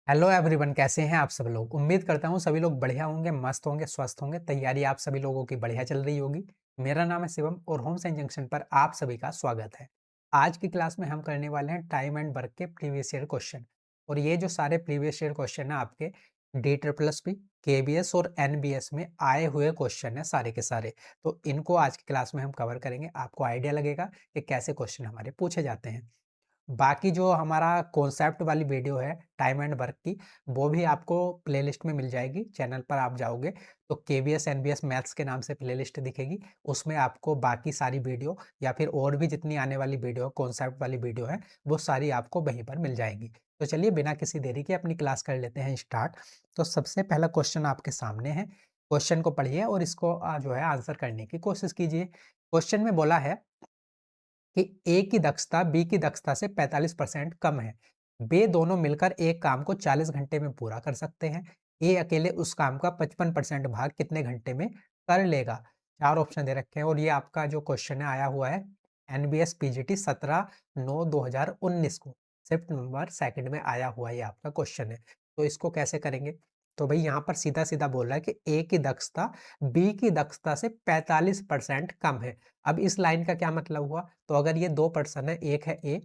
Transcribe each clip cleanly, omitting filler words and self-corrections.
Hello everyone, कैसे हैं आप सब लोग। उम्मीद करता हूँ सभी लोग बढ़िया होंगे, मस्त होंगे, स्वस्थ होंगे। तैयारी आप सभी लोगों की बढ़िया चल रही होगी। मेरा नाम है शिवम और होम साइंस जंक्शन पर आप सभी का स्वागत है। आज की क्लास में हम करने वाले हैं टाइम एंड वर्क के प्रीवियस ईयर क्वेश्चन। और ये जो सारे प्रीवियस ईयर क्वेश्चन है आपके DSSS KBS और NBS में आए हुए क्वेश्चन है सारे के सारे। तो इनको आज की क्लास में हम कवर करेंगे। आपको आइडिया लगेगा कि कैसे क्वेश्चन हमारे पूछे जाते हैं। बाकी जो हमारा कॉन्सेप्ट वाली वीडियो है टाइम एंड वर्क की, वो भी आपको प्लेलिस्ट में मिल जाएगी। चैनल पर आप जाओगे तो KBS NBS मैथ्स के नाम से प्लेलिस्ट दिखेगी। उसमें आपको बाकी सारी वीडियो या फिर और भी जितनी आने वाली वीडियो कॉन्सेप्ट वाली वीडियो है वो सारी आपको वहीं पर मिल जाएगी। तो चलिए बिना किसी देरी के अपनी क्लास कर लेते हैं स्टार्ट। तो सबसे पहला क्वेश्चन आपके सामने है। क्वेश्चन को पढ़िए और इसको जो है आंसर करने की कोशिश कीजिए। क्वेश्चन में बोला है कि ए की दक्षता बी की दक्षता से 45% कम है। वे दोनों मिलकर एक काम को 40 घंटे में पूरा कर सकते हैं। ए अकेले उस काम का 55% भाग कितने घंटे में कर लेगा। चार ऑप्शन दे रखे हैं और ये आपका जो क्वेश्चन है आया हुआ है NBS PGT 17/9/2019 को, शिफ्ट नंबर सेकंड में आया हुआ ये आपका क्वेश्चन है। तो इसको कैसे करेंगे। तो भाई यहाँ पर सीधा सीधा बोल रहा है कि ए की दक्षता बी की दक्षता से 45% कम है। अब इस लाइन का क्या मतलब हुआ। तो अगर ये दो पर्सन है, एक है ए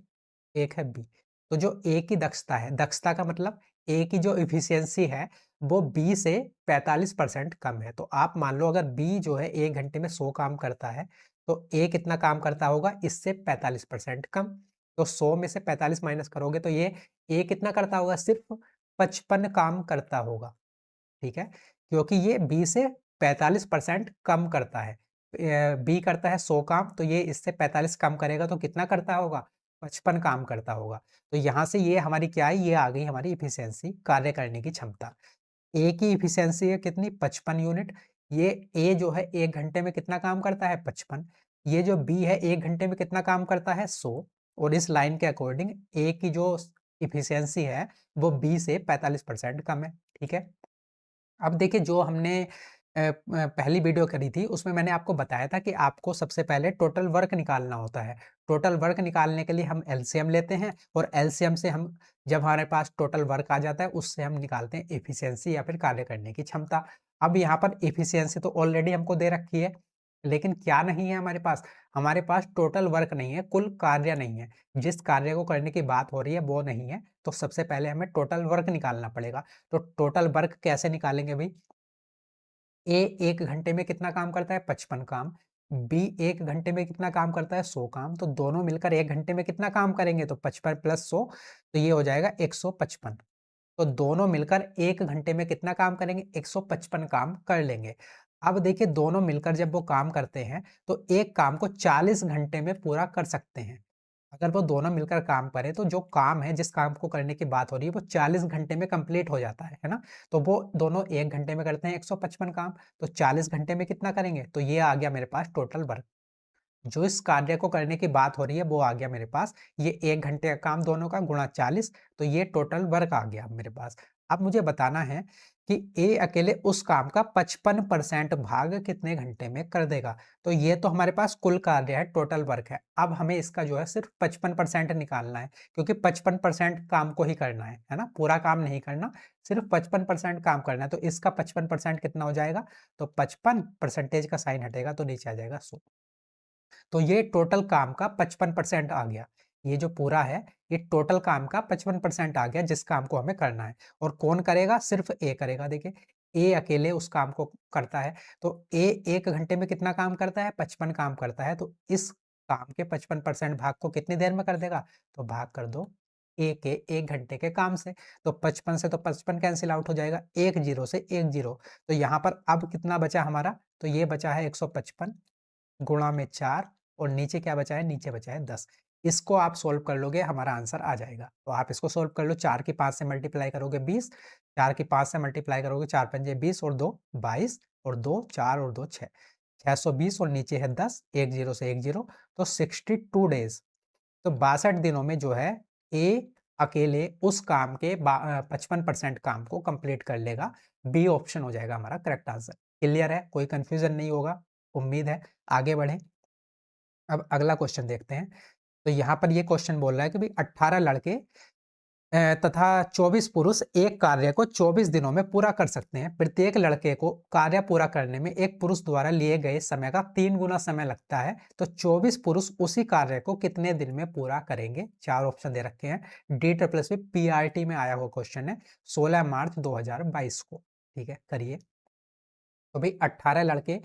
एक है बी, तो जो ए की दक्षता है, दक्षता का मतलब ए की जो इफिशियंसी है वो बी से 45% कम है। तो आप मान लो अगर बी जो है 1 घंटे में 100 काम करता है तो ए कितना काम करता होगा इससे 45% कम। तो 100 में से 45 माइनस करोगे तो ये ए कितना करता होगा, सिर्फ 55 काम करता होगा। ठीक है, क्योंकि ये बी से 45% कम करता है। बी करता है 100 काम, तो ये इससे 45 कम करेगा तो कितना करता होगा, 55 काम करता होगा। तो यहाँ से ये हमारी क्या है, ये आ गई हमारी इफिशियंसी, कार्य करने की क्षमता। ए की इफिशियंसी है कितनी, 55 यूनिट। ये ए जो है 1 घंटे में कितना काम करता है, 55। ये जो बी है 1 घंटे में कितना काम करता है, 100। और इस लाइन के अकॉर्डिंग ए की जो इफिशियंसी है वो बी से 45% कम है। ठीक है, अब देखिए जो हमने पहली वीडियो करी थी उसमें मैंने आपको बताया था कि आपको सबसे पहले टोटल वर्क निकालना होता है। टोटल वर्क निकालने के लिए हम एलसीएम लेते हैं और एलसीएम से हम, जब हमारे पास टोटल वर्क आ जाता है उससे हम निकालते हैं एफिशिएंसी या फिर कार्य करने की क्षमता। अब यहाँ पर एफिशिएंसी तो ऑलरेडी हमको दे रखी है, लेकिन क्या नहीं है हमारे पास टोटल वर्क नहीं है, कुल कार्य नहीं है। जिस कार्य को करने की बात हो रही है वो नहीं है। तो सबसे पहले हमें टोटल वर्क निकालना पड़ेगा। तो टोटल वर्क कैसे निकालेंगे भाई। ए 1 घंटे में कितना काम करता है, 55 काम। बी 1 घंटे में कितना काम करता है, 100 काम। तो दोनों मिलकर 1 घंटे में कितना काम करेंगे, तो 55 प्लस 100, तो ये हो जाएगा 155। तो दोनों मिलकर 1 घंटे में कितना काम करेंगे, 155 काम कर लेंगे। अब देखिए दोनों मिलकर जब वो काम करते हैं तो एक काम को 40 घंटे में पूरा कर सकते हैं। अगर वो दोनों मिलकर काम करें तो जो काम है, जिस काम को करने की बात हो रही है, वो 40 घंटे में कंप्लीट हो जाता है ना। तो वो दोनों 1 घंटे में करते हैं 155 काम। तो 40 घंटे में कितना करेंगे, तो ये आ गया मेरे पास टोटल वर्क। जो इस कार्य को करने की बात हो रही है वो आ गया मेरे पास, ये 1 घंटे का काम दोनों का गुणा 40, तो ये टोटल वर्क आ गया मेरे पास। अब मुझे बताना है कि ए अकेले उस काम का 55% भाग कितने घंटे में कर देगा। तो ये तो हमारे पास कुल कार्य है, टोटल वर्क है। अब हमें इसका जो है सिर्फ 55% निकालना है, क्योंकि 55% काम को ही करना है ना, पूरा काम नहीं करना, सिर्फ 55% काम करना है। तो इसका 55% कितना हो जाएगा, तो 55 परसेंटेज का साइन हटेगा तो नीचे आ जाएगा 100। तो ये टोटल काम का 55% आ गया। ये जो पूरा है ये टोटल काम का 55% आ गया जिस काम को हमें करना है। और कौन करेगा, सिर्फ ए करेगा। देखिए ए अकेले उस काम को करता है। तो ए 1 घंटे में कितना काम करता है, 55 काम करता है। तो इस काम के 55% भाग को कितनी देर में कर देगा, तो भाग कर दो ए के 1 घंटे के काम से। तो 55 से तो 55 कैंसिल आउट हो जाएगा, एक जीरो से एक जीरो। तो यहाँ पर अब कितना बचा हमारा, तो ये बचा है 155 गुणा में 4, और नीचे क्या बचा है, नीचे बचा है 10। इसको आप सोल्व कर लोगे, हमारा आंसर आ जाएगा। तो आप इसको सोल्व कर लो। 4 की 5 से मल्टीप्लाई करोगे 20, 4 की 5 से मल्टीप्लाई करोगे 4 पंजे 20 और 2 22 और 2 4 और 2 6, 620 और नीचे है 10, एक जीरो से एक जीरो। तो 62 डेज, तो 62 दिनों में जो है ए अकेले उस काम के 55% काम को कंप्लीट कर लेगा। बी ऑप्शन हो जाएगा हमारा करेक्ट आंसर। क्लियर है, कोई कंफ्यूजन नहीं होगा, उम्मीद है। आगे बढ़े, अब अगला क्वेश्चन देखते हैं। तो यहाँ पर ये क्वेश्चन बोल रहा है कि भाई 18 लड़के तथा 24 पुरुष एक कार्य को 24 दिनों में पूरा कर सकते हैं। प्रत्येक लड़के को कार्य पूरा करने में एक पुरुष द्वारा लिए गए समय का 3 गुना समय लगता है, तो 24 पुरुष उसी कार्य को कितने दिन में पूरा करेंगे? 4 ऑप्शन दे रखे हैं। DSSS में PRT में आया हुआ क्वेश्चन है 16 मार्च 2022 को। ठीक है, करिए। तो भाई 18 लड़के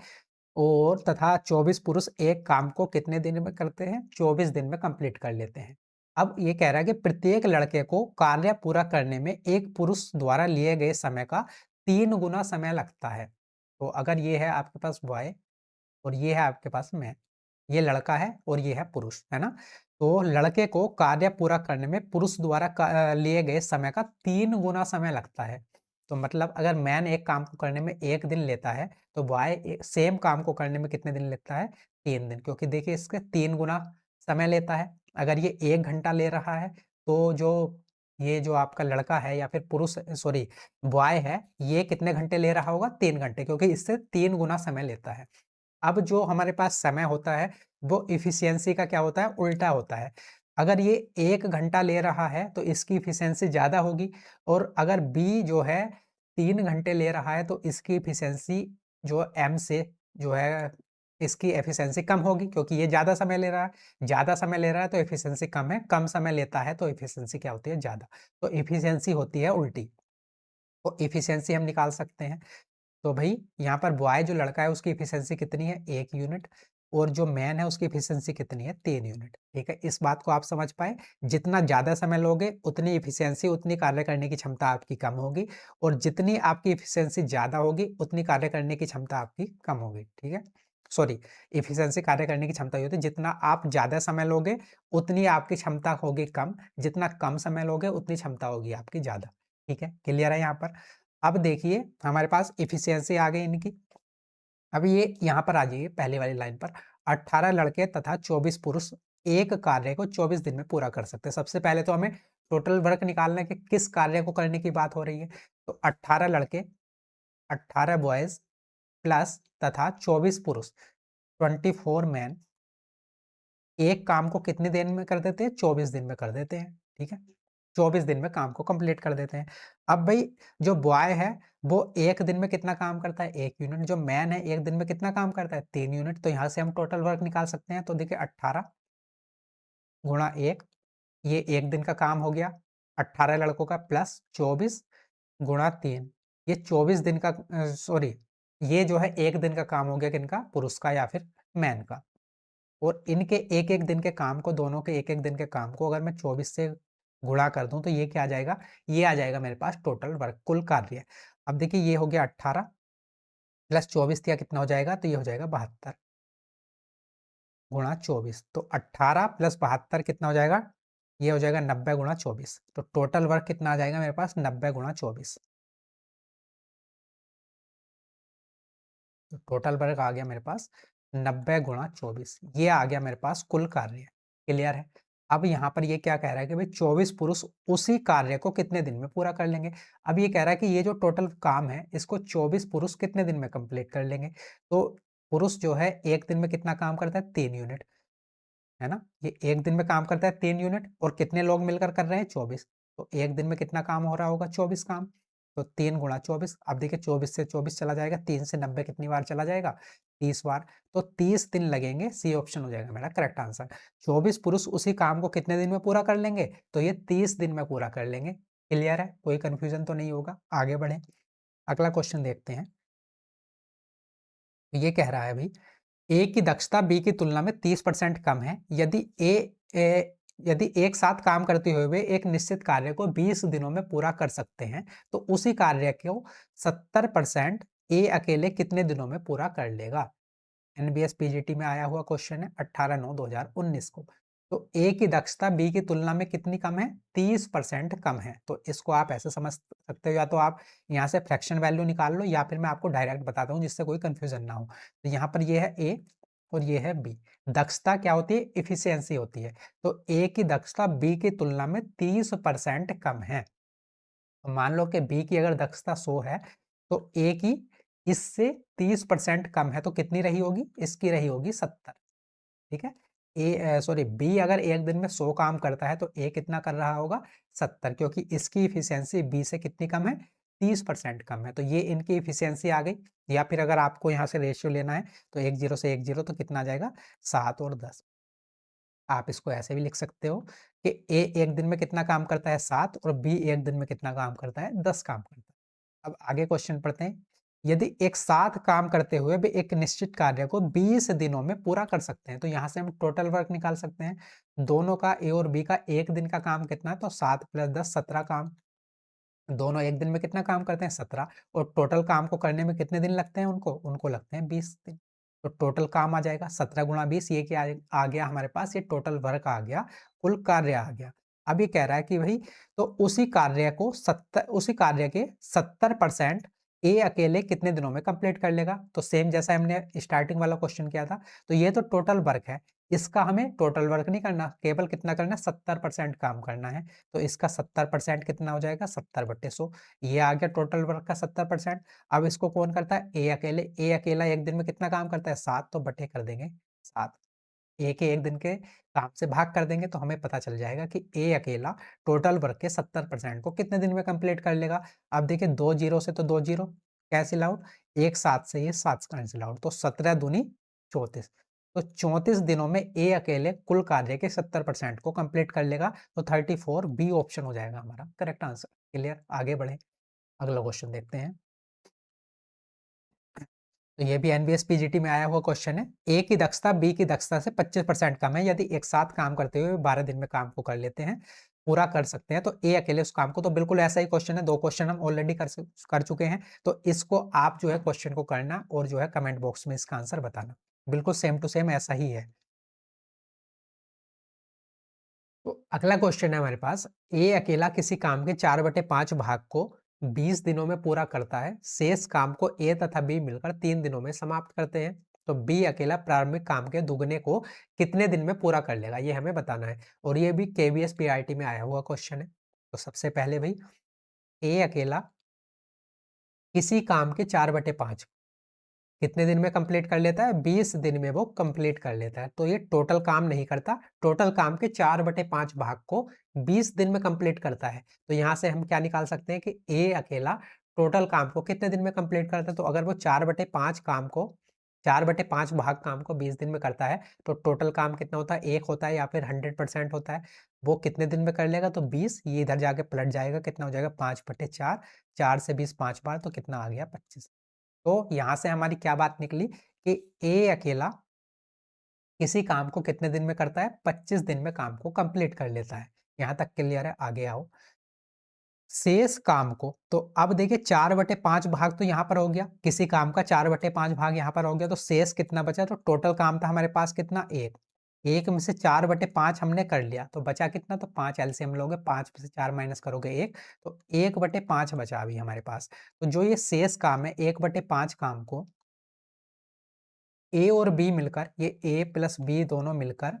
और तथा 24 पुरुष एक काम को कितने दिन में करते हैं? 24 दिन में कंप्लीट कर लेते हैं। अब ये कह रहा है कि प्रत्येक लड़के को कार्य पूरा करने में एक पुरुष द्वारा लिए गए समय का 3 गुना समय लगता है। तो अगर ये है आपके पास बॉय और ये है आपके पास मैन, ये लड़का है और ये है पुरुष, है ना? तो लड़के को कार्य पूरा करने में पुरुष द्वारा लिए गए समय का 3 गुना समय लगता है। तो मतलब अगर मैन एक काम को करने में 1 दिन लेता है, तो बॉय सेम काम को करने में कितने दिन लेता है? 3 दिन, क्योंकि देखिए इसके 3 गुना समय लेता है। अगर ये 1 घंटा ले रहा है, तो ये जो आपका लड़का है या फिर पुरुष सॉरी बॉय है, ये कितने घंटे ले रहा होगा? 3 घंटे, क्योंकि इससे 3 गुना समय लेता है। अब जो हमारे पास समय होता है, वो एफिशिएंसी का क्या होता है? उल्टा होता है। अगर ये 1 घंटा ले रहा है, तो इसकी एफिशिएंसी ज़्यादा होगी, और अगर बी जो है 3 घंटे ले रहा है, तो इसकी एफिशिएंसी जो एम से जो है, इसकी एफिशिएंसी कम होगी, क्योंकि ये ज़्यादा समय ले रहा है। ज़्यादा समय ले रहा है तो एफिशिएंसी कम है, कम समय लेता है तो एफिशिएंसी क्या होती है? ज़्यादा। तो एफिशिएंसी होती है उल्टी। तो एफिशिएंसी हम निकाल सकते हैं। तो भाई यहाँ पर बॉय जो लड़का है उसकी एफिशिएंसी कितनी है? 1 यूनिट, और जो मैन है उसकी एफिशिएंसी कितनी है? 3 यूनिट। ठीक है, इस बात को आप समझ पाए। जितना ज़्यादा समय लोगे उतनी एफिशिएंसी, उतनी कार्य करने की क्षमता आपकी कम होगी, और जितनी आपकी एफिशिएंसी ज़्यादा होगी उतनी कार्य करने की क्षमता आपकी कम होगी। ठीक है, सॉरी, एफिशिएंसी कार्य करने की क्षमता ये होती है, जितना आप ज़्यादा समय लोगे उतनी आपकी क्षमता होगी कम, जितना कम समय लोगे उतनी क्षमता होगी आपकी ज़्यादा। ठीक है, क्लियर है यहाँ पर? अब देखिए हमारे पास एफिशिएंसी आ गई इनकी। अब ये यहाँ पर आ जाइए पहले वाली लाइन पर। 18 लड़के तथा 24 पुरुष एक कार्य को 24 दिन में पूरा कर सकते हैं। सबसे पहले तो हमें टोटल वर्क निकालना है कि किस कार्य को करने की बात हो रही है। तो 18 लड़के, 18 बॉयज प्लस तथा 24 पुरुष, 24 मैन एक काम को कितने दिन में कर देते हैं? 24 दिन में कर देते हैं। ठीक है, 24 दिन में काम को कंप्लीट कर देते हैं। अब भाई जो बॉय है वो 1 दिन में कितना काम करता है? 1 यूनिट। जो मैन है 1 दिन में कितना काम करता है? 3 यूनिट। तो यहाँ से हम टोटल वर्क निकाल सकते हैं। तो देखिए 18 गुणा 1, ये 1 दिन का काम हो गया 18 लड़कों का, प्लस 24 गुणा 3, ये 24 दिन का सॉरी, ये जो है 1 दिन का काम हो गया किनका? पुरुष का या फिर मैन का। और इनके एक-एक दिन के काम को, दोनों के एक-एक दिन के काम को अगर मैं 24 से गुणा कर दूँ तो ये क्या आ जाएगा? ये आ जाएगा मेरे पास टोटल वर्क, कुल कार्य। अब देखिए ये हो गया 18 प्लस 24 दिया, कितना हो जाएगा? तो ये हो जाएगा 72 गुणा 24। तो 18 प्लस 72 कितना हो जाएगा? ये हो जाएगा 90 गुणा 24। तो टोटल वर्क कितना आ जाएगा मेरे पास? 90 गुणा 24। तो टोटल वर्क आ गया मेरे पास 90 गुणा 24, ये आ गया मेरे पास कुल कार्य। क्लियर है? अब यहाँ पर ये क्या कह रहा है कि भाई 24 पुरुष उसी कार्य को कितने दिन में पूरा कर लेंगे? अब ये कह रहा है कि ये जो टोटल काम है इसको 24 पुरुष कितने दिन में कंप्लीट कर लेंगे? तो पुरुष जो है 1 दिन में कितना काम करता है? 3 यूनिट, है ना? ये 1 दिन में काम करता है 3 यूनिट, और कितने लोग मिलकर कर रहे हैं? 24। तो 1 दिन में कितना काम हो रहा होगा? 24 काम। तो 3 गुणा 24। अब देखिए 24 से 24 चला जाएगा, 3 से 90 कितनी बार चला जाएगा? 30 बार। तो 30 दिन लगेंगे, सी ऑप्शन हो जाएगा मेरा करेक्ट आंसर। 24 पुरुष उसी काम को कितने दिन में पूरा कर लेंगे? तो ये 30 दिन में पूरा कर लेंगे। क्लियर है? कोई कन्फ्यूजन तो नहीं होगा? आगे बढ़ें। अगला क्वेश्चन देखते हैं। ये कह रहा है भाई ए की दक्षता बी की तुलना में 30% कम है। यदि एक साथ काम करते हुए वे एक निश्चित कार्य को 20 दिनों में पूरा कर सकते हैं, तो उसी कार्य को 70% ए अकेले कितने दिनों में पूरा कर लेगा? एनबीएस पीजीटी में आया हुआ क्वेश्चन है 18/9/2019 को। तो ए की दक्षता बी की तुलना में कितनी कम है? 30% कम है। तो इसको आप ऐसे समझ सकते हो, या तो आप यहाँ से फ्रैक्शन वैल्यू निकाल लो, या फिर मैं आपको डायरेक्ट बताता हूँ जिससे कोई कंफ्यूजन ना हो। तो यहाँ पर ये है ए और ये है बी। दक्षता क्या होती है? इफिशियंसी होती है। तो ए की दक्षता बी की तुलना में 30% कम है। तो मान लो कि बी की अगर दक्षता 100 है, तो ए की इससे 30% कम है, तो कितनी रही होगी? इसकी रही होगी 70। ठीक है, बी अगर एक दिन में 100 काम करता है तो ए कितना कर रहा होगा 70, क्योंकि इसकी इफिशियंसी बी से कितनी कम है 30% कम है। तो ये इनकी इफिशियंसी आ गई। या फिर अगर आपको यहाँ से रेशियो लेना है तो 1 0 से 1 0 तो कितना आ जाएगा 7 और 10। आप इसको ऐसे भी लिख सकते हो कि ए एक दिन में कितना काम करता है 7 और बी एक दिन में कितना काम करता है 10 काम करता है। अब आगे क्वेश्चन पढ़ते हैं। यदि एक साथ काम करते हुए भी एक निश्चित कार्य को 20 दिनों में पूरा कर सकते हैं तो यहाँ से हम टोटल वर्क निकाल सकते हैं। दोनों का ए और बी का एक दिन का काम कितना है तो 7 + 10 17 काम। दोनों एक दिन में कितना काम करते हैं 17, और टोटल काम को करने में कितने दिन लगते हैं उनको? उनको लगते हैं 20 दिन। तो टोटल काम आ जाएगा 17 × 20, ये क्या आ गया हमारे पास? ये टोटल वर्क आ गया, कुल कार्य आ गया। अब ये कह रहा है कि भई तो उसी कार्य के 70% ए अकेले कितने दिनों में कंप्लीट कर लेगा? तो सेम जैसा हमने स्टार्टिंग वाला क्वेश्चन किया था, तो ये तो टोटल वर्क है। इसका हमें टोटल वर्क नहीं करना, केवल कितना करना है 70% काम करना है। तो इसका 70% कितना हो जाएगा 70/100। ये आ गया टोटल वर्क का 70%। अब इसको कौन करता है? ए अकेला एक दिन में कितना काम करता है 7, तो बटे कर देंगे 7। ए के एक दिन के काम से भाग कर देंगे तो हमें पता चल जाएगा कि ए अकेला टोटल वर्क के 70% को कितने दिन में कंप्लीट कर लेगा। अब देखिए 2 0 से तो 2 0 कैंसिल आउट, 1 7 से ये 7 कैंसिल आउट, तो 17 दूनी 34। तो 34 दिनों में ए अकेले कुल कार्य के 70% को कंप्लीट कर लेगा। तो 34 बी ऑप्शन हो जाएगा हमारा करेक्ट आंसर। क्लियर, आगे बढ़े, अगला क्वेश्चन देखते हैं। तो ये भी एनबीएस पीजीटी में आया हुआ क्वेश्चन है। ए की दक्षता बी की दक्षता से 25% कम है। यदि एक साथ काम करते हुए 12 दिन में काम को कर लेते हैं, पूरा कर सकते हैं, तो ए अकेले उस काम को, तो बिल्कुल ऐसा ही क्वेश्चन है। 2 क्वेश्चन हम ऑलरेडी कर चुके हैं। तो इसको आप जो है क्वेश्चन को करना और जो है कमेंट बॉक्स में इसका आंसर बताना। बिल्कुल सेम टू सेम ऐसा ही है। तो अगला क्वेश्चन है हमारे पास, ए अकेला किसी काम के 4/5 भाग को 20 दिनों में पूरा करता है। शेष काम को ए तथा बी मिलकर 3 दिनों में समाप्त करते हैं। तो बी अकेला प्रारंभिक काम के दुगने को कितने दिन में पूरा कर लेगा, ये हमें बताना है। और ये भी केवीएस पीआईटी में आया हुआ क्वेश्चन है। तो सबसे पहले भाई, ए अकेला किसी काम के 4/5 कितने दिन में कंप्लीट कर लेता है? 20 दिन में वो कंप्लीट कर लेता है। तो ये टोटल काम नहीं करता, टोटल काम के 4/5 भाग को 20 दिन में कंप्लीट करता है। तो यहाँ से हम क्या निकाल सकते हैं कि ए अकेला टोटल काम को कितने दिन में कंप्लीट करता है? तो अगर वो 4/5 भाग काम को 20 दिन में करता है, तो टोटल काम कितना होता है? 1 होता है या फिर 100% होता है। वो कितने दिन में कर लेगा? तो 20, ये इधर जाके पलट जाएगा, कितना हो जाएगा 5/4, 4 से 20 5 बार, तो कितना आ गया 25। तो यहाँ से हमारी क्या बात निकली कि ए अकेला किसी काम को कितने दिन में करता है? 25 दिन में काम को कंप्लीट कर लेता है। यहाँ तक क्लियर है, आगे आओ। शेष काम को, तो अब देखिए 4/5 भाग तो यहाँ पर हो गया, किसी काम का 4/5 भाग यहाँ पर हो गया, तो शेष कितना बचा? तो टोटल काम था हमारे पास कितना? 1। 1 में से 4/5 हमने कर लिया, तो बचा कितना? तो 5 एलसीएम लोगे, 5 में से 4 माइनस करोगे 1, तो 1/5 बचा अभी हमारे पास। तो जो ये शेष काम है 1/5 काम को ए और बी मिलकर, ये ए प्लस बी दोनों मिलकर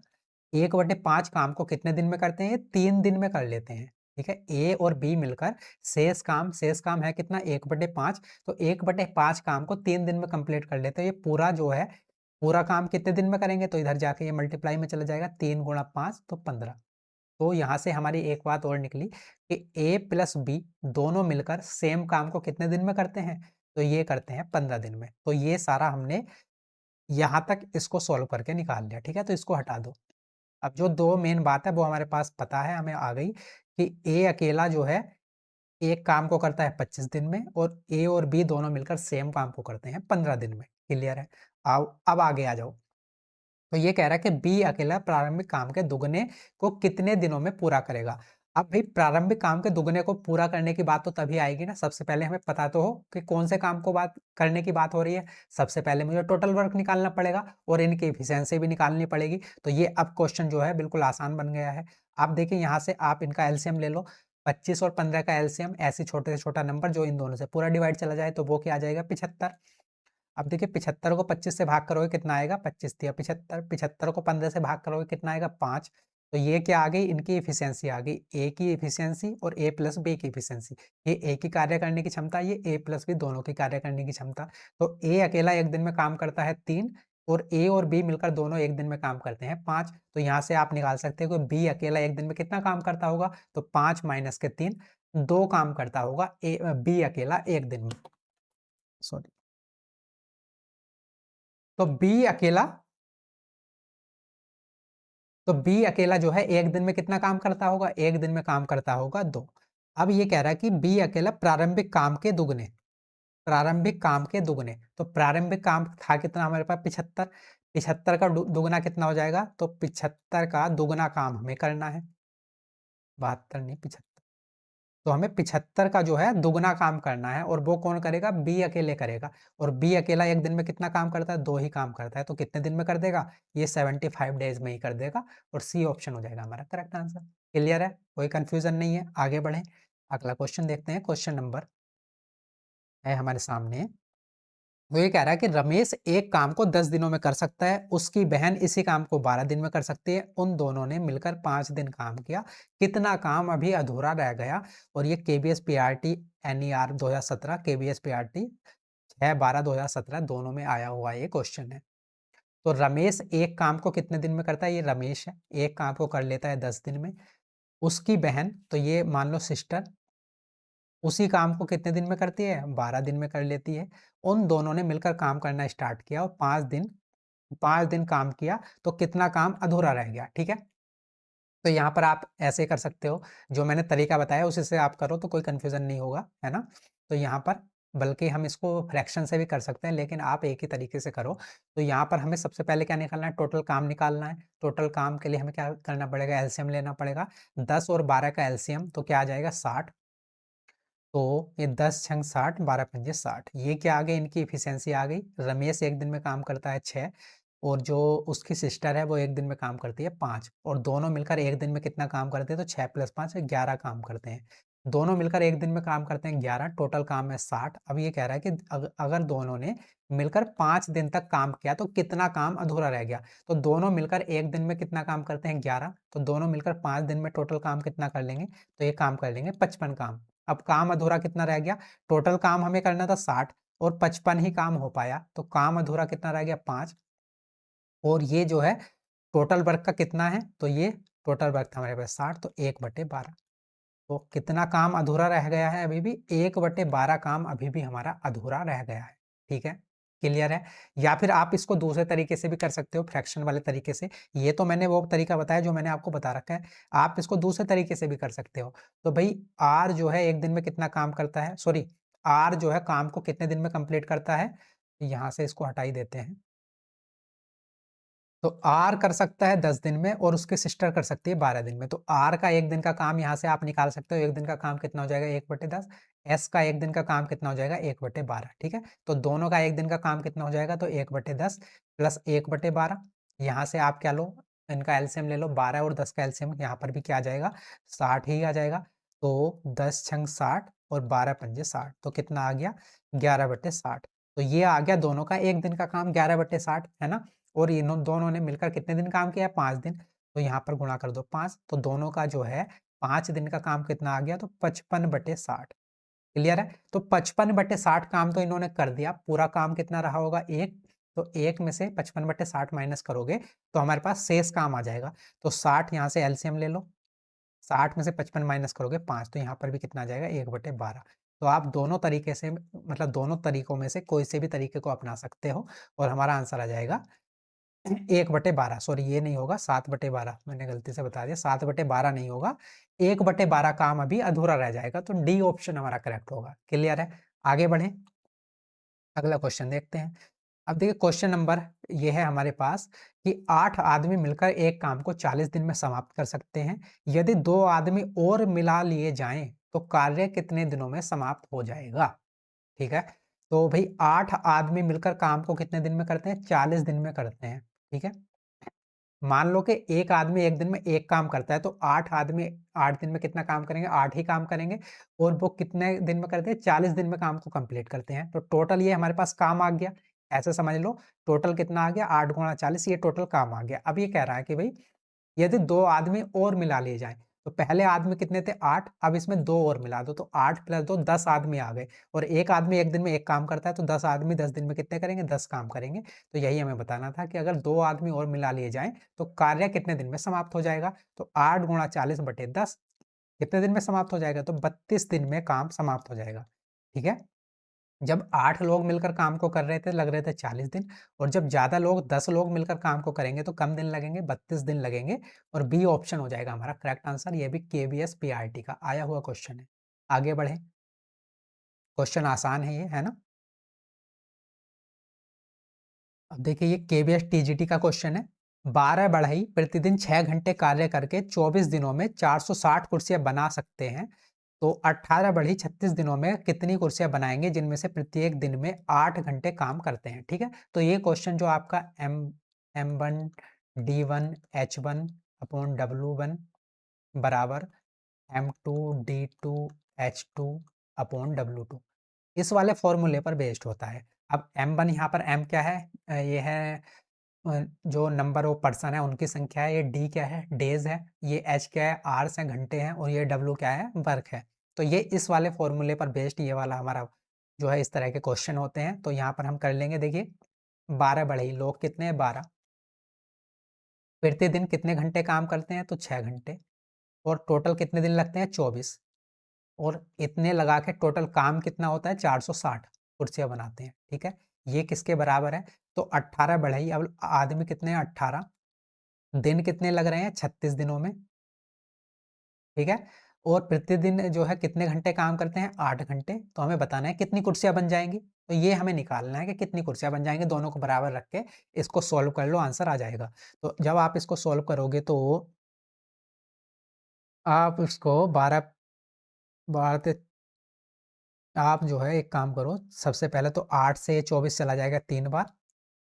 1/5 काम को कितने दिन में करते हैं? ये 3 दिन में कर लेते हैं। ठीक है, ए और बी मिलकर शेष काम है कितना? 1/5। तो 1/5 काम को 3 दिन में कंप्लीट कर लेते हैं। ये पूरा जो है, पूरा काम कितने दिन में करेंगे? तो इधर जाके ये मल्टीप्लाई में चला जाएगा, 3 × 5 तो 15। तो यहाँ से हमारी एक बात और निकली कि ए प्लस बी दोनों मिलकर सेम काम को कितने दिन में करते हैं? तो ये करते हैं 15 दिन में। तो ये सारा हमने यहाँ तक इसको सॉल्व करके निकाल लिया। ठीक है, तो इसको हटा दो। अब जो 2 मेन बात है वो हमारे पास पता है, हमें आ गई कि ए अकेला जो है एक काम को करता है 25 दिन में, और ए और बी दोनों मिलकर सेम काम को करते हैं 15 दिन में। क्लियर है? आओ अब आगे आ जाओ। तो ये कह रहा है कि बी अकेला प्रारंभिक काम के दुगने को कितने दिनों में पूरा करेगा। अब भाई प्रारंभिक काम के दुगने को पूरा करने की बात तो तभी आएगी ना, सबसे पहले हमें पता तो हो कि कौन से काम को बात करने की बात हो रही है। सबसे पहले मुझे टोटल वर्क निकालना पड़ेगा और इनकी एफिशिएंसी भी निकालनी पड़ेगी। तो ये अब क्वेश्चन जो है बिल्कुल आसान बन गया है। आप देखिए यहाँ से आप इनका एलसीएम ले लो, 25 और 15 का एलसीएम, ऐसे छोटे से छोटा नंबर जो इन दोनों से पूरा डिवाइड चला जाए तो वो क्या आ जाएगा 75। अब देखिए 75 को 25 से भाग करोगे कितना आएगा? 25 दिया 75। 75 को 15 से भाग करोगे कितना आएगा? 5। तो ये क्या आ गई? इनकी एफिशिएंसी आ गई, ए की एफिशिएंसी और ए प्लस बी की एफिशिएंसी। ये ए की कार्य करने की क्षमता, ये ए प्लस बी दोनों की कार्य करने की क्षमता। तो ए अकेला एक दिन में काम करता है 3, और ए और बी मिलकर दोनों एक दिन में काम करते हैं 5। तो यहाँ से आप निकाल सकते हो कि बी अकेला एक दिन में कितना काम करता होगा, तो 5 माइनस के 3, 2 काम करता होगा बी अकेला एक दिन में। सॉरी, तो बी अकेला जो है एक दिन में कितना काम करता होगा, एक दिन में काम करता होगा 2। अब ये कह रहा है कि बी अकेला प्रारंभिक काम के दुगने, प्रारंभिक काम के दुगने, तो प्रारंभिक काम था कितना हमारे पास 75, 75 का दुगना कितना हो जाएगा, तो 75 का दुगना काम हमें करना है, 72 नहीं 75। तो हमें 75 का जो है दुगना काम करना है, और वो कौन करेगा, बी अकेले करेगा। और बी अकेला एक दिन में कितना काम करता है, 2 ही काम करता है, तो कितने दिन में कर देगा, ये 75 डेज में ही कर देगा, और सी ऑप्शन हो जाएगा हमारा करेक्ट आंसर। क्लियर है, कोई कंफ्यूजन नहीं है, आगे बढ़े। अगला क्वेश्चन देखते हैं, क्वेश्चन नंबर है हमारे सामने। वो ये कह रहा है कि रमेश एक काम को 10 दिनों में कर सकता है, उसकी बहन इसी काम को 12 दिन में कर सकती है, उन दोनों ने मिलकर 5 दिन काम किया, कितना काम अभी अधूरा रह गया। और ये KBS PRT NER 2017, KBS PRT 6/12/2017 दोनों में आया हुआ ये क्वेश्चन है। तो रमेश एक काम को कितने दिन में करता है, ये रमेश है, एक काम को कर लेता है 10 दिन में। उसकी बहन, तो ये मान लो सिस्टर, उसी काम को कितने दिन में करती है, 12 दिन में कर लेती है। उन दोनों ने मिलकर काम करना स्टार्ट किया और 5 दिन काम किया, तो कितना काम अधूरा रह गया, ठीक है। तो यहाँ पर आप ऐसे कर सकते हो, जो मैंने तरीका बताया उसी से आप करो तो कोई कंफ्यूजन नहीं होगा, है ना। तो यहाँ पर बल्कि हम इसको फ्रैक्शन से भी कर सकते हैं, लेकिन आप एक ही तरीके से करो। तो यहाँ पर हमें सबसे पहले क्या निकालना है, टोटल काम निकालना है। टोटल काम के लिए हमें क्या करना पड़ेगा, एलसीएम लेना पड़ेगा। 10 और 12 का एलसीएम तो क्या आ जाएगा, 60। तो ये 10 छंग 60, 12 पंजे 60, ये क्या आ गई, इनकी इफिशियंसी आ गई। रमेश एक दिन में काम करता है 6, और जो उसकी सिस्टर है वो एक दिन में काम करती है 5, और दोनों मिलकर एक दिन में कितना काम करते हैं, तो 6 + 5 11 काम करते हैं। दोनों मिलकर एक दिन में काम करते हैं 11, टोटल काम है 60। अब ये कह रहा है कि अगर दोनों ने मिलकर 5 दिन तक काम किया तो कितना काम अधूरा रह गया। तो दोनों मिलकर एक दिन में कितना काम करते हैं, 11, तो दोनों मिलकर 5 दिन में टोटल काम कितना कर लेंगे, तो ये काम कर लेंगे 55 काम। अब काम अधूरा कितना रह गया, टोटल काम हमें करना था 60 और 55 ही काम हो पाया, तो काम अधूरा कितना रह गया, 5। और ये जो है टोटल वर्क का कितना है, तो ये टोटल वर्क था हमारे पास 60, तो 1/12। तो कितना काम अधूरा रह गया है, अभी भी 1/12 काम अभी भी हमारा अधूरा रह गया है, ठीक है। क्लियर है। या फिर आप इसको दूसरे तरीके से भी कर सकते हो, फ्रैक्शन वाले तरीके से। ये तो मैंने वो तरीका बताया जो मैंने आपको बता रखा है, आप इसको दूसरे तरीके से भी कर सकते हो। तो भाई आर जो है एक दिन में कितना काम करता है, सॉरी, आर जो है काम को कितने दिन में कंप्लीट करता है, यहाँ से इसको हटा ही देते हैं। तो आर कर सकता है 10 दिन में, और उसकी सिस्टर कर सकती है 12 दिन में। तो आर का एक दिन का काम यहाँ से आप निकाल सकते हो, एक दिन का काम कितना हो जाएगा, 1/10। एस का एक दिन का काम कितना हो जाएगा, 1/12, ठीक है। तो दोनों का एक दिन का काम कितना हो जाएगा, तो 1/10 प्लस 1/12। यहाँ से आप क्या लो, इनका एलसीएम ले लो, 12 और 10 का एलसीएम यहाँ पर भी क्या आ जाएगा, 60 ही आ जाएगा। तो 10 छंग 60 और 12 पंजे 60, तो कितना आ गया, 11/60। तो ये आ गया दोनों का एक दिन का काम 11/60, है ना। और इन दोनों ने मिलकर कितने दिन काम किया है, 5 दिन। तो यहाँ पर गुणा कर दो 5, तो दोनों का जो है 5 दिन का काम कितना आ गया, तो 55/60। क्लियर है। तो 55/60 काम तो इन्होंने कर दिया, पूरा काम कितना रहा होगा, 1। तो 1 में से 55/60 माइनस करोगे तो हमारे पास शेष काम आ जाएगा। तो 60 यहाँ से एलसीएम ले लो, 60 में से 55 माइनस करोगे 5, तो यहाँ पर भी कितना आ जाएगा, 1/12। तो आप दोनों तरीके से, मतलब दोनों तरीकों में से कोई से भी तरीके को अपना सकते हो, और हमारा आंसर आ जाएगा 1/12। सॉरी, ये नहीं होगा, 7/12, मैंने गलती से बता दिया, 7/12 नहीं होगा, 1/12 काम अभी अधूरा रह जाएगा। तो डी ऑप्शन हमारा करेक्ट होगा। क्लियर है, आगे बढ़े, अगला क्वेश्चन देखते हैं। अब देखिए क्वेश्चन नंबर ये है हमारे पास कि 8 आदमी मिलकर एक काम को 40 दिन में समाप्त कर सकते हैं, यदि 2 आदमी और मिला लिए जाएं तो कार्य कितने दिनों में समाप्त हो जाएगा, ठीक है। तो भाई 8 आदमी मिलकर काम को कितने दिन में करते हैं, 40 दिन में करते हैं, ठीक है। मान लो कि एक आदमी एक दिन में एक काम करता है, तो 8 आदमी 8 दिन में कितना काम करेंगे, 8 ही काम करेंगे, और वो कितने दिन में करते हैं, 40 दिन में काम को कंप्लीट करते हैं। तो टोटल ये हमारे पास काम आ गया, ऐसे समझ लो, टोटल कितना आ गया, 8 × 40, ये टोटल काम आ गया। अब ये कह रहा है कि भाई यदि 2 आदमी और मिला लिए जाएँ, तो पहले आदमी कितने थे 8, अब इसमें 2 और मिला दो तो 8 + 2 10 आदमी आ गए और एक आदमी एक दिन में एक काम करता है तो 10 आदमी 10 दिन में कितने करेंगे 10 काम करेंगे। तो यही हमें बताना था कि अगर 2 आदमी और मिला लिए जाएँ तो कार्य कितने दिन में समाप्त हो जाएगा? तो 8 × 40/10 कितने दिन में समाप्त हो जाएगा? तो 32 दिन में काम समाप्त हो जाएगा। ठीक है? जब 8 लोग मिलकर काम को कर रहे थे, लग रहे थे 40 दिन और जब ज़्यादा लोग 10 लोग मिलकर काम को करेंगे तो कम दिन लगेंगे, 32 दिन लगेंगे और बी ऑप्शन हो जाएगा हमारा करेक्ट आंसर। ये भी केवीएस पीआरटी का आया हुआ क्वेश्चन है। आगे बढ़ें, क्वेश्चन आसान है ये, है ना? अब देखिए ये केवीएस टीजीटी का क्वेश्चन है। 12 बढ़ई प्रतिदिन 6 घंटे कार्य करके 24 दिनों में 460 कुर्सियाँ बना सकते हैं। तो 18 बढ़ी 36 दिनों में कितनी कुर्सियाँ बनाएँगे जिनमें से प्रत्येक दिन में 8 घंटे काम करते हैं, ठीक है? तो ये क्वेश्चन जो आपका M1 D1 H1 upon W1 बराबर M2 D2 H2 upon W2 इस वाले फॉर्मूले पर बेस्ड होता है। अब M1 यहाँ पर M क्या है? ये है जो नंबर ऑफ पर्सन है उनकी संख्या है, ये D क्या है? डेज़ है, ये H क्या है? आवर्स हैं, घंटे हैं और ये W क्या है? वर्क है। तो ये इस वाले फॉर्मूले पर बेस्ड ये वाला हमारा जो है इस तरह के क्वेश्चन होते हैं। तो यहाँ पर हम कर लेंगे देखिए 12 बढ़ई लोग कितने हैं 12 प्रतिदिन कितने घंटे काम करते हैं? तो 6 घंटे और टोटल कितने दिन लगते हैं? 24 और इतने लगा के टोटल काम कितना होता है? 460 कुर्सियाँ बनाते हैं, ठीक है? ये किसके बराबर है? तो 18 बढ़ई अब आदमी कितने हैं? 18 दिन कितने लग रहे हैं? 36 दिनों में, ठीक है? और प्रतिदिन जो है कितने घंटे काम करते हैं? 8 घंटे। तो हमें बताना है कितनी कुर्सियाँ बन जाएँगी? तो ये हमें निकालना है कि कितनी कुर्सियाँ बन जाएँगी, दोनों को बराबर रख के इसको सॉल्व कर लो, आंसर आ जाएगा। तो जब आप इसको सॉल्व करोगे तो आप इसको 12 12 ते आप जो है एक काम करो, सबसे पहले तो 8 से 24 चला जाएगा 3 बार,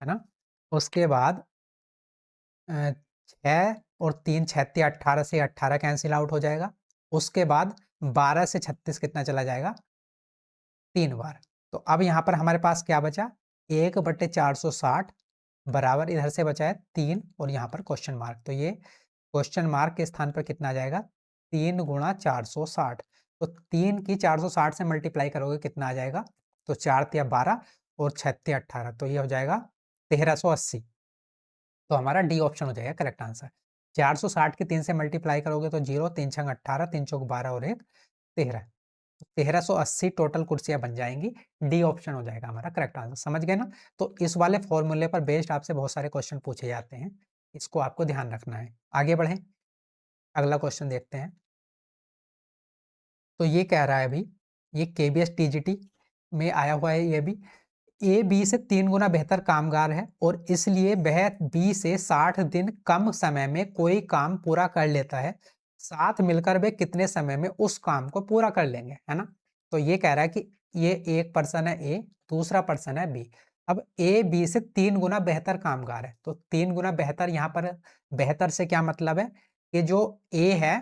है ना? उसके बाद 6 और 3 6 तिया 18 से 18 कैंसल आउट हो जाएगा। उसके बाद 12 से 36 कितना चला जाएगा? 3 बार। तो अब यहाँ पर हमारे पास क्या बचा? 1/460 बराबर इधर से बचा है 3 और यहाँ पर क्वेश्चन मार्क। तो ये क्वेश्चन मार्क के स्थान पर कितना आ जाएगा? 3 × 460। तो 3 की 460 से मल्टीप्लाई करोगे कितना आ जाएगा? तो 4 तिया 12 और 6 तिया 18 तो ये हो जाएगा 1380। तो हमारा डी ऑप्शन हो जाएगा करेक्ट आंसर। 460 की 3 से मल्टीप्लाई करोगे तो 0 3 छंग 18 3 चौक 12 और 1 13 1380 टोटल कुर्सियाँ बन जाएँगी। डी ऑप्शन हो जाएगा हमारा करेक्ट आंसर, समझ गए ना? तो इस वाले फॉर्मूले पर बेस्ड आपसे बहुत सारे क्वेश्चन पूछे जाते हैं। इसको आपको ध्यान रखना है। आगे बढ़ें, अगला क्वेश्चन देखते हैं। तो ये कह रहा है अभी, ये केबीएस टीजीटी में आया हुआ है ये भी। ए बी से 3 गुना बेहतर कामगार है और इसलिए वह बी से 60 दिन कम समय में कोई काम पूरा कर लेता है। साथ मिलकर वे कितने समय में उस काम को पूरा कर लेंगे, है ना? तो ये कह रहा है कि ये एक पर्सन है ए, दूसरा पर्सन है बी। अब ए बी से 3 गुना बेहतर कामगार है। तो 3 गुना बेहतर यहाँ पर बेहतर से क्या मतलब है कि जो ए है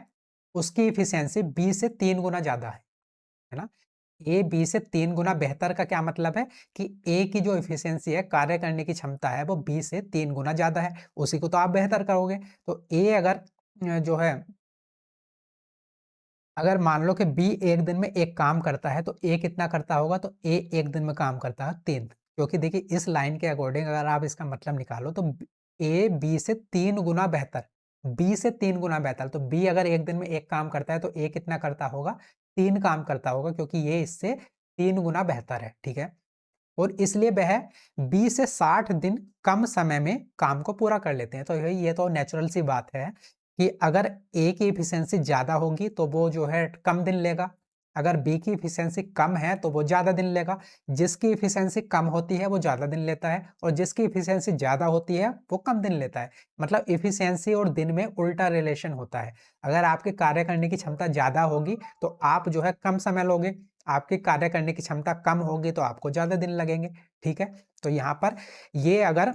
उसकी एफिशिएंसी बी से 3 गुना ज़्यादा है ना? ए बी से 3 गुना बेहतर का क्या मतलब है कि ए की जो एफिशिएंसी है, कार्य करने की क्षमता है, वो बी से 3 गुना ज़्यादा है, उसी को तो आप बेहतर करोगे। तो ए अगर जो है अगर मान लो कि बी एक दिन में एक काम करता है, तो ए कितना करता होगा? तो ए एक दिन में काम करता है 3 क्योंकि देखिए इस लाइन के अकॉर्डिंग अगर आप इसका मतलब निकालो तो ए बी से 3 गुना बेहतर, बी से 3 गुना बेहतर। तो बी अगर एक दिन में एक काम करता है, तो ए कितना करता होगा? 3 काम करता होगा क्योंकि ये इससे 3 गुना बेहतर है, ठीक है? और इसलिए वह 20 से 60 दिन कम समय में काम को पूरा कर लेते हैं। तो ये तो नेचुरल सी बात है कि अगर ए की एफिशिएंसी ज़्यादा होगी तो वो जो है कम दिन लेगा, अगर बी की एफिशिएंसी कम है तो वो ज़्यादा दिन लेगा। जिसकी एफिशिएंसी कम होती है वो ज़्यादा दिन लेता है और जिसकी एफिशिएंसी ज़्यादा होती है वो कम दिन लेता है। मतलब एफिशिएंसी और दिन में उल्टा रिलेशन होता है। अगर आपके कार्य करने की क्षमता ज़्यादा होगी तो आप जो है कम समय लोगे, आपकी कार्य करने की क्षमता कम होगी तो आपको ज़्यादा दिन लगेंगे, ठीक है? तो यहाँ पर ये अगर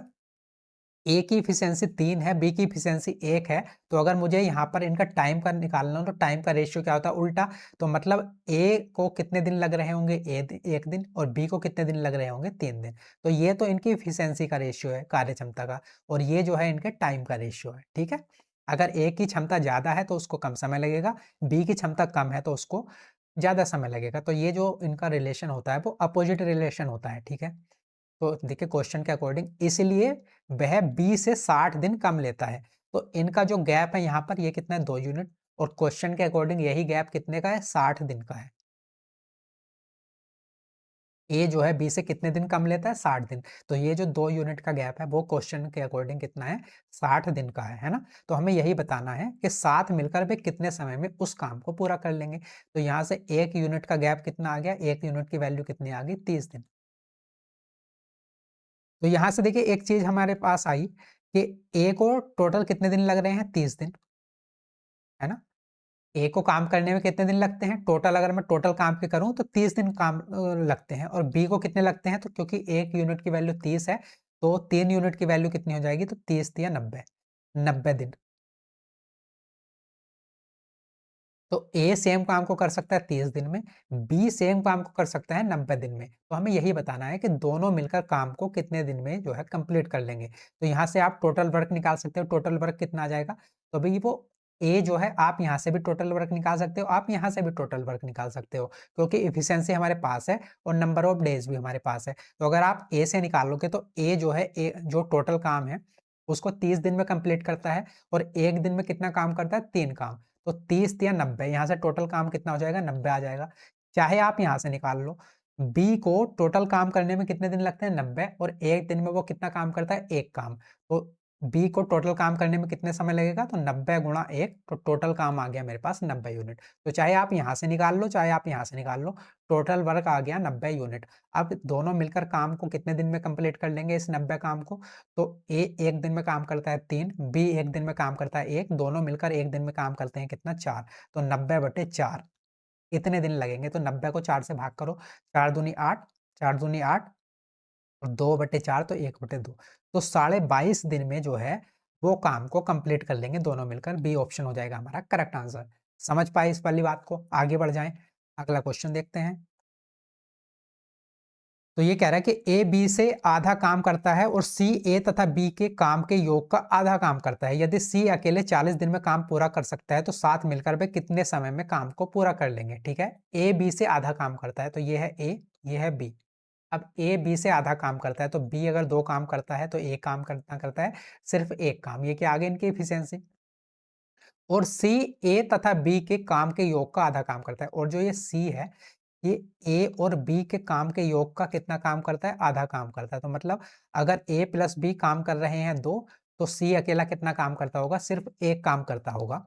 ए की एफिशिएंसी 3 है, बी की एफिशिएंसी 1 है, तो अगर मुझे यहाँ पर इनका टाइम का निकालना हो तो टाइम का रेशियो क्या होता है? उल्टा। तो मतलब ए को कितने दिन लग रहे होंगे? 1 दिन और बी को कितने दिन लग रहे होंगे? 3 दिन। तो ये तो इनकी एफिशिएंसी का रेशियो है, कार्य क्षमता का और ये जो है इनके टाइम का रेशियो है, ठीक है? अगर ए की क्षमता ज़्यादा है तो उसको कम समय लगेगा, बी की क्षमता कम है तो उसको ज़्यादा समय लगेगा। तो ये जो इनका रिलेशन होता है वो अपोजिट रिलेशन होता है, ठीक है? तो देखिए क्वेश्चन के अकॉर्डिंग इसलिए वह बी से 60 दिन कम लेता है। तो इनका जो गैप है यहाँ पर ये कितना है 2 यूनिट, और क्वेश्चन के अकॉर्डिंग यही गैप कितने का है 60 दिन का है। ए जो है बी से कितने दिन कम लेता है 60 दिन। तो ये जो 2 यूनिट का गैप है वो क्वेश्चन के अकॉर्डिंग कितना है 60 दिन का है ना? तो हमें यही बताना है कि साथ मिलकर वे कितने समय में उस काम को पूरा कर लेंगे। तो यहाँ से 1 यूनिट का गैप कितना आ गया, 1 यूनिट की वैल्यू कितनी आ गई 30 दिन। तो यहाँ से देखिए एक चीज़ हमारे पास आई कि ए को टोटल कितने दिन लग रहे हैं 30 दिन, है ना? ए को काम करने में कितने दिन लगते हैं? टोटल अगर मैं टोटल काम के करूँ तो 30 दिन काम लगते हैं, और बी को कितने लगते हैं? तो क्योंकि 1 यूनिट की वैल्यू 30 है, तो 3 यूनिट की वैल्यू कितनी हो जाएगी? तो 30 तिया 90, 90 दिन। तो ए सेम काम को कर सकता है 30 दिन में, बी सेम काम को कर सकता है 90 दिन में। तो हमें यही बताना है कि दोनों मिलकर काम को कितने दिन में जो है कंप्लीट कर लेंगे। तो यहाँ से आप टोटल वर्क निकाल सकते हो, टोटल वर्क कितना आ जाएगा? तो भई वो ए जो है आप यहाँ से भी टोटल वर्क निकाल सकते हो, आप यहाँ से भी टोटल वर्क निकाल सकते हो, क्योंकि एफिशिएंसी हमारे पास है और नंबर ऑफ डेज़ भी हमारे पास है। तो अगर आप ए से निकालोगे तो ए जो है ए जो टोटल काम है, उसको 30 दिन में कंप्लीट करता है, और 1 दिन में कितना काम करता है? 3 काम। तो 30 या 90, यहाँ से टोटल काम कितना हो जाएगा 90 आ जाएगा। चाहे आप यहाँ से निकाल लो, बी को टोटल काम करने में कितने दिन लगते हैं 90, और 1 दिन में वो कितना काम करता है 1 काम। तो बी को टोटल काम करने में कितने समय लगेगा? तो 90 गुणा 1, तो टोटल काम आ गया मेरे पास 90 यूनिट। तो चाहे आप यहाँ से निकाल लो, चाहे आप यहाँ से निकाल लो, टोटल वर्क आ गया 90 यूनिट। अब दोनों मिलकर काम को कितने दिन में कंप्लीट कर लेंगे इस 90 काम को? तो ए 1 दिन में काम करता है 3, बी 1 दिन में काम करता है 1, दोनों मिलकर 1 दिन में काम करते हैं कितना 4, तो 90/4 इतने दिन लगेंगे। तो 90 को 4 से भाग करो, 4 दूनी 8, 4 दूनी 8 और 2/4 तो 1/2। तो साढ़े 22 दिन में जो है वो काम को कंप्लीट कर लेंगे दोनों मिलकर। बी ऑप्शन हो जाएगा हमारा करेक्ट आंसर। समझ पाए इस वाली बात को? आगे बढ़ जाएँ, अगला क्वेश्चन देखते हैं। तो ये कह रहा है कि ए बी से आधा काम करता है और सी ए तथा बी के काम के योग का आधा काम करता है। यदि सी अकेले 40 दिन में काम पूरा कर सकता है तो साथ मिलकर वे कितने समय में काम को पूरा कर लेंगे? ठीक है, ए बी से आधा काम करता है, तो ये है ए, ये है बी। अब ए बी से आधा काम करता है तो बी अगर 2 काम करता है तो ए काम कितना करता है? सिर्फ 1 काम। ये क्या आ गई इनकी एफिशिएंसी। और सी ए तथा बी के काम के योग का आधा काम करता है, और जो ये सी है, ये ए और बी के काम के योग का कितना काम करता है? आधा काम करता है। तो मतलब अगर ए प्लस बी काम कर रहे हैं 2, तो सी अकेला कितना काम करता होगा? सिर्फ 1 काम करता होगा।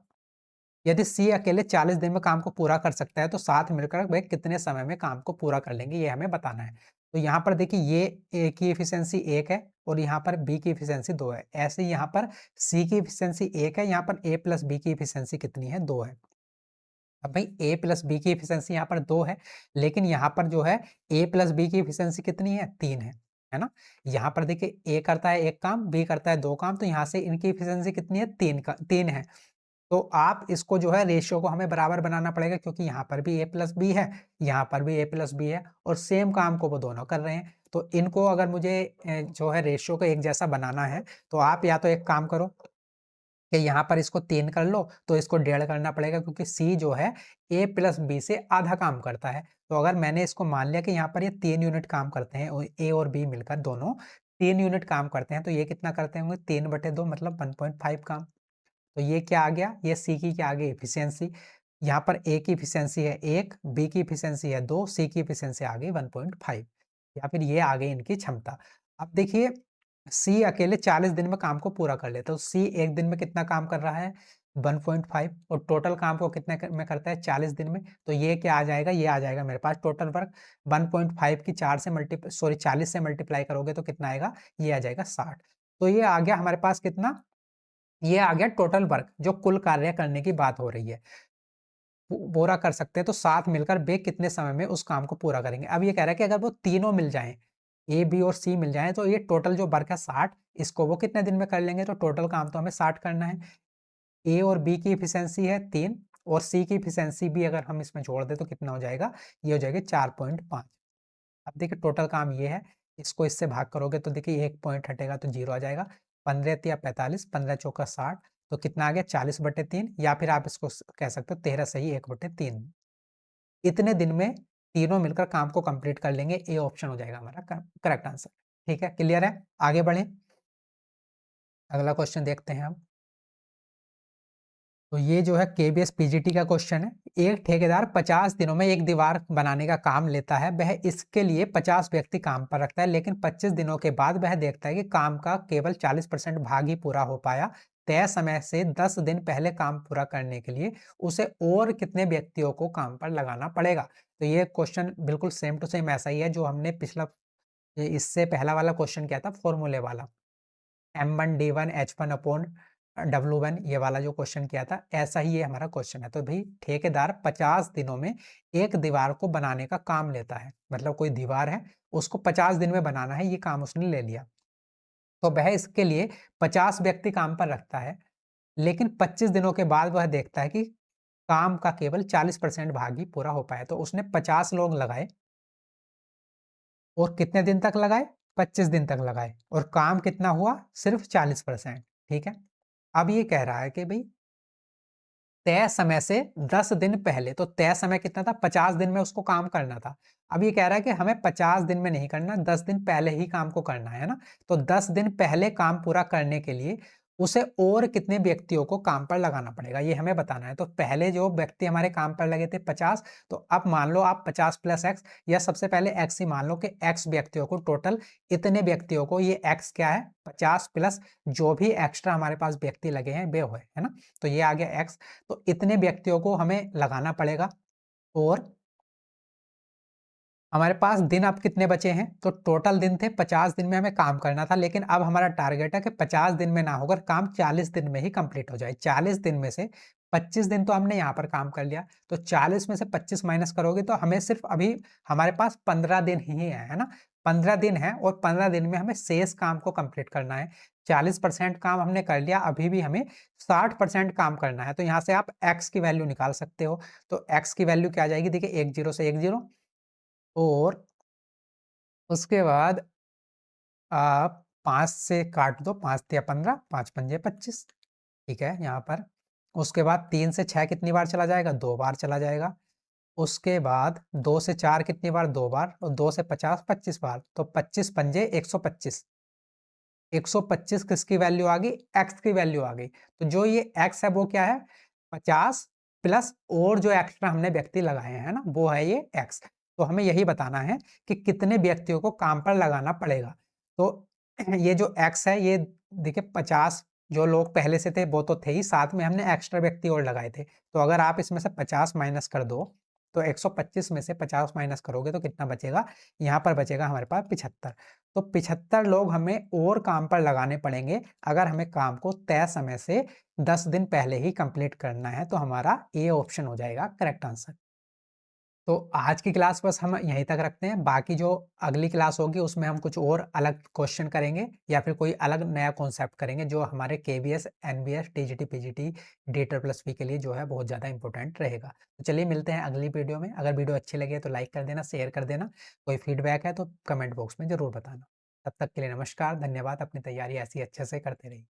यदि सी अकेले 40 दिन में काम को पूरा कर सकता है तो साथ मिलकर वे कितने समय में काम को पूरा कर लेंगे, ये हमें बताना है। तो यहाँ पर देखिए ये ए की एफिशिएंसी 1 है और यहाँ पर बी की एफिशिएंसी 2 है। ऐसे ही यहाँ पर सी की एफिशिएंसी 1 है, यहाँ पर ए प्लस बी की एफिशिएंसी कितनी है? 2 है। अब भाई ए प्लस बी की एफिशिएंसी यहाँ पर 2 है, लेकिन यहाँ पर जो है ए प्लस बी की एफिशिएंसी कितनी है? 3 है ना? यहाँ पर देखिए ए करता है 1 काम, बी करता है 2 काम, तो यहाँ से इनकी एफिशिएंसी कितनी है? 3 है। तो आप इसको जो है रेशियो को हमें बराबर बनाना पड़ेगा, क्योंकि यहाँ पर भी ए प्लस बी है, यहाँ पर भी ए प्लस बी है और सेम काम को वो दोनों कर रहे हैं। तो इनको अगर मुझे जो है रेशियो को एक जैसा बनाना है, तो आप या तो एक काम करो कि यहाँ पर इसको 3 कर लो, तो इसको 1.5 करना पड़ेगा, क्योंकि सी जो है ए प्लस बी से आधा काम करता है। तो अगर मैंने इसको मान लिया कि यहाँ पर ये 3 यूनिट काम करते हैं और ए और बी मिलकर दोनों 3 यूनिट काम करते हैं, तो ये कितना करते होंगे? 3/2 मतलब 1.5 काम। तो ये क्या आ गया? ये सी की क्या आ गई? एफिशिएंसी। यहाँ पर ए की एफिशिएंसी है 1, बी की एफिशिएंसी है 2, सी की एफिशिएंसी आ गई 1.5, या फिर ये आ गई इनकी क्षमता। अब देखिए सी अकेले 40 दिन में काम को पूरा कर लेता है, तो सी 1 दिन में कितना काम कर रहा है? 1.5, और टोटल काम को कितने में करता है? 40 दिन में। तो ये क्या आ जाएगा? ये आ जाएगा मेरे पास टोटल वर्क 1.5 की 4 से 40 से मल्टीप्लाई करोगे तो कितना आएगा? ये आ जाएगा 60। तो ये आ गया हमारे पास कितना? ये आ गया टोटल वर्क, जो कुल कार्य करने की बात हो रही है। पूरा कर सकते हैं तो साथ मिलकर वे कितने समय में उस काम को पूरा करेंगे। अब ये कह रहा है कि अगर वो तीनों मिल जाएँ, ए, बी और सी मिल जाएँ, तो ये टोटल जो वर्क है 60, इसको वो कितने दिन में कर लेंगे? तो टोटल काम तो हमें 60 करना है। ए और बी की एफिशिएंसी है 3, और सी की एफिशिएंसी भी अगर हम इसमें जोड़ दें तो कितना हो जाएगा? ये हो जाएगा 4.5। अब देखिए टोटल काम ये है, इसको इससे भाग करोगे तो देखिए 1 पॉइंट हटेगा तो 0 आ जाएगा। 15 तिया 45, 15 चौका 60, तो कितना आ गया 40/3, या फिर आप इसको कह सकते हो 13 सही 1/3। इतने दिन में तीनों मिलकर काम को कंप्लीट कर लेंगे, ए ऑप्शन हो जाएगा हमारा करेक्ट आंसर। ठीक है, क्लियर है? आगे बढ़े, अगला क्वेश्चन देखते हैं हम। तो ये जो है केबीएस पीजीटी का क्वेश्चन है। एक ठेकेदार 50 दिनों में एक दीवार बनाने का काम लेता है। वह इसके लिए 50 व्यक्ति काम पर रखता है, लेकिन 25 दिनों के बाद वह देखता है कि काम का केवल 40% भाग ही पूरा हो पाया। तय समय से 10 दिन पहले काम पूरा करने के लिए उसे और कितने व्यक्तियों को काम पर लगाना पड़ेगा? तो ये क्वेश्चन बिल्कुल सेम टू सेम ऐसा ही है जो हमने पिछला, इससे पहला वाला क्वेश्चन किया था फॉर्मूले वाला, M1D1H1/W1, ये वाला जो क्वेश्चन किया था, ऐसा ही ये हमारा क्वेश्चन है। तो भाई ठेकेदार 50 दिनों में एक दीवार को बनाने का काम लेता है, मतलब कोई दीवार है उसको 50 दिन में बनाना है, ये काम उसने ले लिया। तो वह इसके लिए 50 व्यक्ति काम पर रखता है, लेकिन 25 दिनों के बाद वह देखता है कि काम का केवल 40% भाग ही पूरा हो पाया। तो उसने 50 लोग लगाए और कितने दिन तक लगाए? 25 दिन तक लगाए, और काम कितना हुआ? सिर्फ 40%। ठीक है, अब ये कह रहा है कि भाई तय समय से 10 दिन पहले, तो तय समय कितना था? 50 दिन में उसको काम करना था। अब ये कह रहा है कि हमें 50 दिन में नहीं करना, 10 दिन पहले ही काम को करना है ना। तो 10 दिन पहले काम पूरा करने के लिए उसे और कितने व्यक्तियों को काम पर लगाना पड़ेगा, ये हमें बताना है। तो पहले जो व्यक्ति हमारे काम पर लगे थे 50, तो अब मान लो आप 50 प्लस एक्स, या सबसे पहले एक्स ही मान लो कि एक्स व्यक्तियों को, टोटल इतने व्यक्तियों को, ये एक्स क्या है? 50 प्लस जो भी एक्स्ट्रा हमारे पास व्यक्ति लगे हैं वे हुए, है ना। तो ये आ गया एक्स। तो इतने व्यक्तियों को हमें लगाना पड़ेगा, और हमारे पास दिन अब कितने बचे हैं? तो टोटल दिन थे 50 दिन में हमें काम करना था, लेकिन अब हमारा टारगेट है कि 50 दिन में ना होकर काम 40 दिन में ही कंप्लीट हो जाए। 40 दिन में से 25 दिन तो हमने यहाँ पर काम कर लिया, तो 40 में से 25 माइनस करोगे तो हमें सिर्फ अभी हमारे पास 15 दिन ही है ना। 15 दिन है, और 15 दिन में हमें शेष काम को कंप्लीट करना है। 40% काम हमने कर लिया, अभी भी हमें 60% काम करना है। तो यहाँ से आप एक्स की वैल्यू निकाल सकते हो। तो एक्स की वैल्यू क्या आ जाएगी? देखिए, एक जीरो से एक जीरो, और उसके बाद आप 5 से काट दो, 5 तिया 15, 5 पंजे 25। ठीक है, यहाँ पर उसके बाद 3 से 6 कितनी बार चला जाएगा? 2 बार चला जाएगा। उसके बाद 2 से 4 कितनी बार? 2 बार, और 2 से 50 25 बार, तो 25 पंजे 125। 125 किसकी वैल्यू आ गई? एक्स की वैल्यू आ गई। तो जो ये एक्स है वो क्या है? 50 प्लस और जो एक्स्ट्रा हमने व्यक्ति लगाए हैं ना, वो है ये एक्स। तो हमें यही बताना है कि कितने व्यक्तियों को काम पर लगाना पड़ेगा। तो ये जो एक्स है, ये देखिए 50 जो लोग पहले से थे वो तो थे ही, साथ में हमने एक्स्ट्रा व्यक्ति और लगाए थे। तो अगर आप इसमें से 50 माइनस कर दो, तो 125 में से 50 माइनस करोगे तो कितना बचेगा? यहाँ पर बचेगा हमारे पास 75। तो 75 लोग हमें और काम पर लगाने पड़ेंगे, अगर हमें काम को तय समय से 10 दिन पहले ही कंप्लीट करना है। तो हमारा ए ऑप्शन हो जाएगा करेक्ट आंसर। तो आज की क्लास बस हम यहीं तक रखते हैं। बाकी जो अगली क्लास होगी उसमें हम कुछ और अलग क्वेश्चन करेंगे, या फिर कोई अलग नया कॉन्सेप्ट करेंगे जो हमारे केवीएस, एनबीएस, टीजीटी, पीजीटी, डीटर प्लस बी के लिए जो है बहुत ज़्यादा इंपॉर्टेंट रहेगा। तो चलिए मिलते हैं अगली वीडियो में। अगर वीडियो अच्छी लगे तो लाइक कर देना, शेयर कर देना। कोई फीडबैक है तो कमेंट बॉक्स में ज़रूर बताना। तब तक के लिए नमस्कार, धन्यवाद। अपनी तैयारी ऐसी अच्छे से करते रहिए।